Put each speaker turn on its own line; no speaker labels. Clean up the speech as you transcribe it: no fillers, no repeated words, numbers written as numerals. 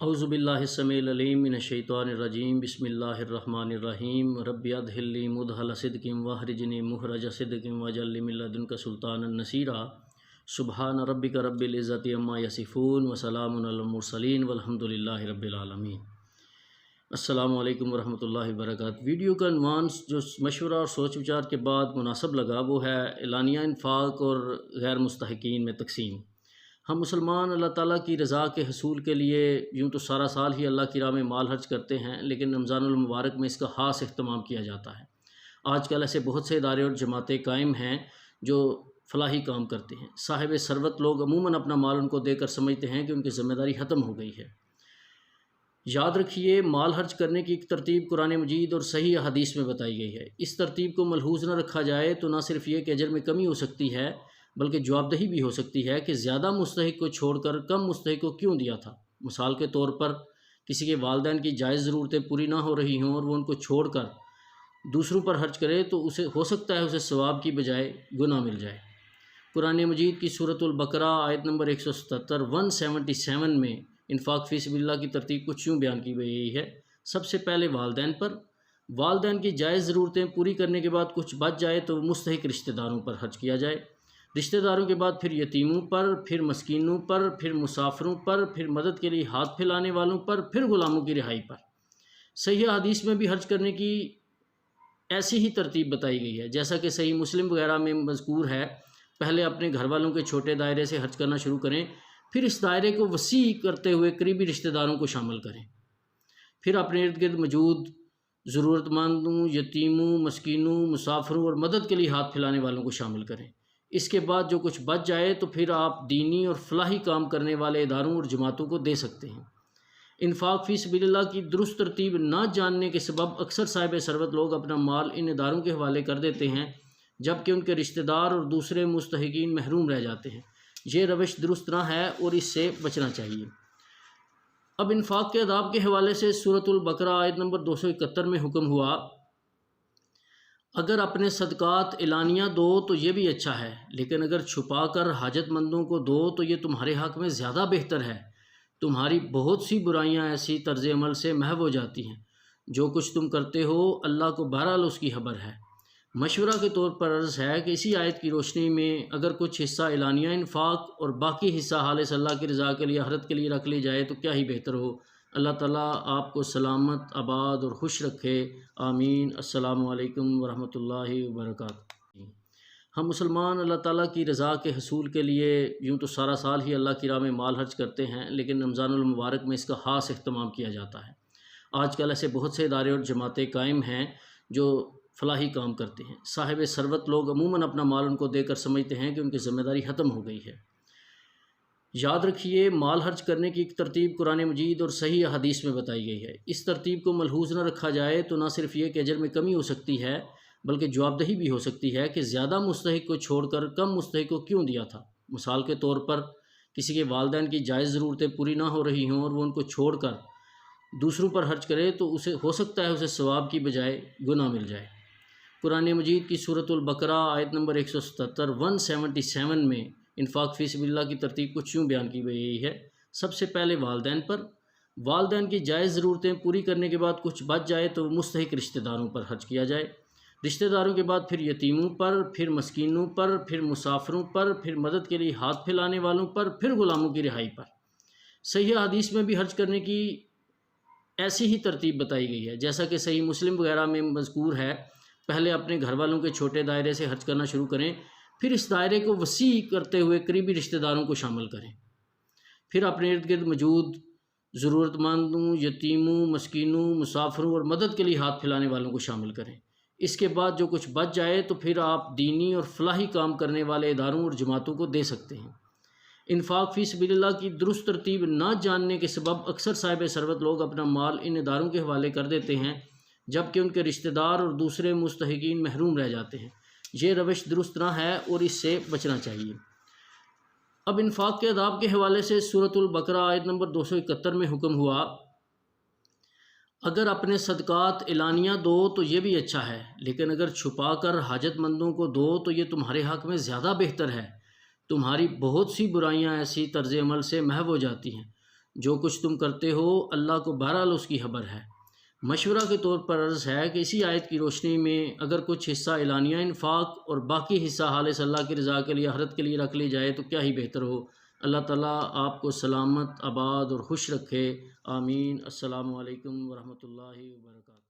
اعوذ باللہ السمیع العلیم من الشیطان الرجیم بسم اللہ الرحمن الرحیم رب ادخل لی مدخل صدق واخرجنی مخرج صدق واجعل لی من لدنک سلطانا نصیرا سبحان ربک رب العزۃ عما یصفون وسلام علی المرسلین والحمد للہ رب العالمین۔ السلام علیکم ورحمۃ اللہ وبرکاتہ۔ ویڈیو کا عنوان جو مشورہ اور سوچ وچار کے بعد مناسب لگا وہ ہے اعلانیہ انفاق اور غیر مستحقین میں تقسیم۔ ہم مسلمان اللہ تعالیٰ کی رضا کے حصول کے لیے یوں تو سارا سال ہی اللہ کی راہ میں مال خرچ کرتے ہیں، لیکن رمضان المبارک میں اس کا خاص اہتمام کیا جاتا ہے۔ آج کل ایسے بہت سے ادارے اور جماعتیں قائم ہیں جو فلاحی کام کرتے ہیں۔ صاحب ثروت لوگ عموماً اپنا مال ان کو دے کر سمجھتے ہیں کہ ان کی ذمہ داری ختم ہو گئی ہے۔ یاد رکھیے، مال خرچ کرنے کی ایک ترتیب قرآن مجید اور صحیح احادیث میں بتائی گئی ہے۔ اس ترتیب کو ملحوظ نہ رکھا جائے تو نہ صرف یہ کہ اجر میں کمی ہو سکتی ہے بلکہ جواب دہی بھی ہو سکتی ہے کہ زیادہ مستحق کو چھوڑ کر کم مستحق کو کیوں دیا تھا۔ مثال کے طور پر کسی کے والدین کی جائز ضرورتیں پوری نہ ہو رہی ہوں اور وہ ان کو چھوڑ کر دوسروں پر خرچ کرے تو اسے ہو سکتا ہے اسے ثواب کی بجائے گناہ مل جائے۔ قرآن مجید کی سورۃ البقرہ آیت نمبر 177 میں انفاق فی سبیل اللہ کی ترتیب کچھ یوں بیان کی گئی ہے۔ سب سے پہلے والدین پر، والدین کی جائز ضرورتیں پوری کرنے کے بعد کچھ بچ جائے تو مستحق رشتہ داروں پر خرچ کیا جائے۔ رشتہ داروں کے بعد پھر یتیموں پر، پھر مسکینوں پر، پھر مسافروں پر، پھر مدد کے لیے ہاتھ پھیلانے والوں پر، پھر غلاموں کی رہائی پر۔ صحیح حدیث میں بھی خرچ کرنے کی ایسی ہی ترتیب بتائی گئی ہے، جیسا کہ صحیح مسلم وغیرہ میں مذکور ہے۔ پہلے اپنے گھر والوں کے چھوٹے دائرے سے خرچ کرنا شروع کریں، پھر اس دائرے کو وسیع کرتے ہوئے قریبی رشتہ داروں کو شامل کریں، پھر اپنے ارد گرد موجود ضرورت مندوں، یتیموں، مسکینوں، مسافروں اور مدد کے لیے ہاتھ پھیلانے والوں کو شامل کریں۔ اس کے بعد جو کچھ بچ جائے تو پھر آپ دینی اور فلاحی کام کرنے والے اداروں اور جماعتوں کو دے سکتے ہیں۔ انفاق فی سبیل اللہ کی درست ترتیب نہ جاننے کے سبب اکثر صاحب ثروت لوگ اپنا مال ان اداروں کے حوالے کر دیتے ہیں، جبکہ ان کے رشتہ دار اور دوسرے مستحقین محروم رہ جاتے ہیں۔ یہ روش درست نہ ہے اور اس سے بچنا چاہیے۔ اب انفاق کے آداب کے حوالے سے سورۃ البقرہ آیت نمبر 271 میں حکم ہوا، اگر اپنے صدقات اعلانیہ دو تو یہ بھی اچھا ہے، لیکن اگر چھپا کر حاجت مندوں کو دو تو یہ تمہارے حق میں زیادہ بہتر ہے۔ تمہاری بہت سی برائیاں ایسی طرز عمل سے محو ہو جاتی ہیں۔ جو کچھ تم کرتے ہو اللہ کو بہرحال اس کی خبر ہے۔ مشورہ کے طور پر عرض ہے کہ اسی آیت کی روشنی میں اگر کچھ حصہ اعلانیہ انفاق اور باقی حصہ خالص اللہ کی رضا کے لیے آخرت کے لیے رکھ لی جائے تو کیا ہی بہتر ہو۔ اللہ تعالیٰ آپ کو سلامت، آباد اور خوش رکھے، آمین۔ السلام علیکم ورحمۃ اللہ وبرکاتہ۔ ہم مسلمان اللہ تعالیٰ کی رضا کے حصول کے لیے یوں تو سارا سال ہی اللہ کی راہ میں مال خرچ کرتے ہیں، لیکن رمضان المبارک میں اس کا خاص اہتمام کیا جاتا ہے۔ آج کل ایسے بہت سے ادارے اور جماعتیں قائم ہیں جو فلاحی کام کرتے ہیں۔ صاحب ثروت لوگ عموماً اپنا مال ان کو دے کر سمجھتے ہیں کہ ان کی ذمہ داری ختم ہو گئی ہے۔ یاد رکھیے، مال خرچ کرنے کی ایک ترتیب قرآن مجید اور صحیح احادیث میں بتائی گئی ہے۔ اس ترتیب کو ملحوظ نہ رکھا جائے تو نہ صرف یہ کہ اجر میں کمی ہو سکتی ہے بلکہ جواب دہی بھی ہو سکتی ہے کہ زیادہ مستحق کو چھوڑ کر کم مستحق کو کیوں دیا تھا۔ مثال کے طور پر کسی کے والدین کی جائز ضرورتیں پوری نہ ہو رہی ہوں اور وہ ان کو چھوڑ کر دوسروں پر خرچ کرے تو اسے ہو سکتا ہے اسے ثواب کی بجائے گناہ مل جائے۔ قرآن مجید کی سورۃ البقرہ آیت نمبر 177 میں انفاق فی سبیل اللہ کی ترتیب کچھ یوں بیان کی گئی ہے۔ سب سے پہلے والدین پر، والدین کی جائز ضرورتیں پوری کرنے کے بعد کچھ بچ جائے تو مستحق رشتہ داروں پر خرچ کیا جائے۔ رشتہ داروں کے بعد پھر یتیموں پر، پھر مسکینوں پر، پھر مسافروں پر، پھر مدد کے لیے ہاتھ پھیلانے والوں پر، پھر غلاموں کی رہائی پر۔ صحیح حدیث میں بھی خرچ کرنے کی ایسی ہی ترتیب بتائی گئی ہے، جیسا کہ صحیح مسلم وغیرہ میں مذکور ہے۔ پہلے اپنے گھر والوں کے چھوٹے دائرے سے خرچ کرنا شروع کریں، پھر اس دائرے کو وسیع کرتے ہوئے قریبی رشتہ داروں کو شامل کریں، پھر اپنے ارد گرد موجود ضرورت مندوں، یتیموں، مسکینوں، مسافروں اور مدد کے لیے ہاتھ پھیلانے والوں کو شامل کریں۔ اس کے بعد جو کچھ بچ جائے تو پھر آپ دینی اور فلاحی کام کرنے والے اداروں اور جماعتوں کو دے سکتے ہیں۔ انفاق فی سبیل اللہ کی درست ترتیب نہ جاننے کے سبب اکثر صاحب ثروت لوگ اپنا مال ان اداروں کے حوالے کر دیتے ہیں، جبکہ ان کے رشتہ دار اور دوسرے مستحقین محروم رہ جاتے ہیں۔ یہ روش درست نہ ہے اور اس سے بچنا چاہیے۔ اب انفاق کے آداب کے حوالے سے سورۃ البقرہ آیت نمبر 271 میں حکم ہوا، اگر اپنے صدقات اعلانیہ دو تو یہ بھی اچھا ہے، لیکن اگر چھپا کر حاجت مندوں کو دو تو یہ تمہارے حق میں زیادہ بہتر ہے۔ تمہاری بہت سی برائیاں ایسی طرز عمل سے محو ہو جاتی ہیں۔ جو کچھ تم کرتے ہو اللہ کو بہرحال اس کی خبر ہے۔ مشورہ کے طور پر عرض ہے کہ اسی آیت کی روشنی میں اگر کچھ حصہ اعلانیہ انفاق اور باقی حصہ خالص اللہ کی رضا کے لیے آخرت کے لیے رکھ لی جائے تو کیا ہی بہتر ہو۔ اللہ تعالیٰ آپ کو سلامت، آباد اور خوش رکھے، آمین۔ السلام علیکم ورحمۃ اللہ وبرکاتہ۔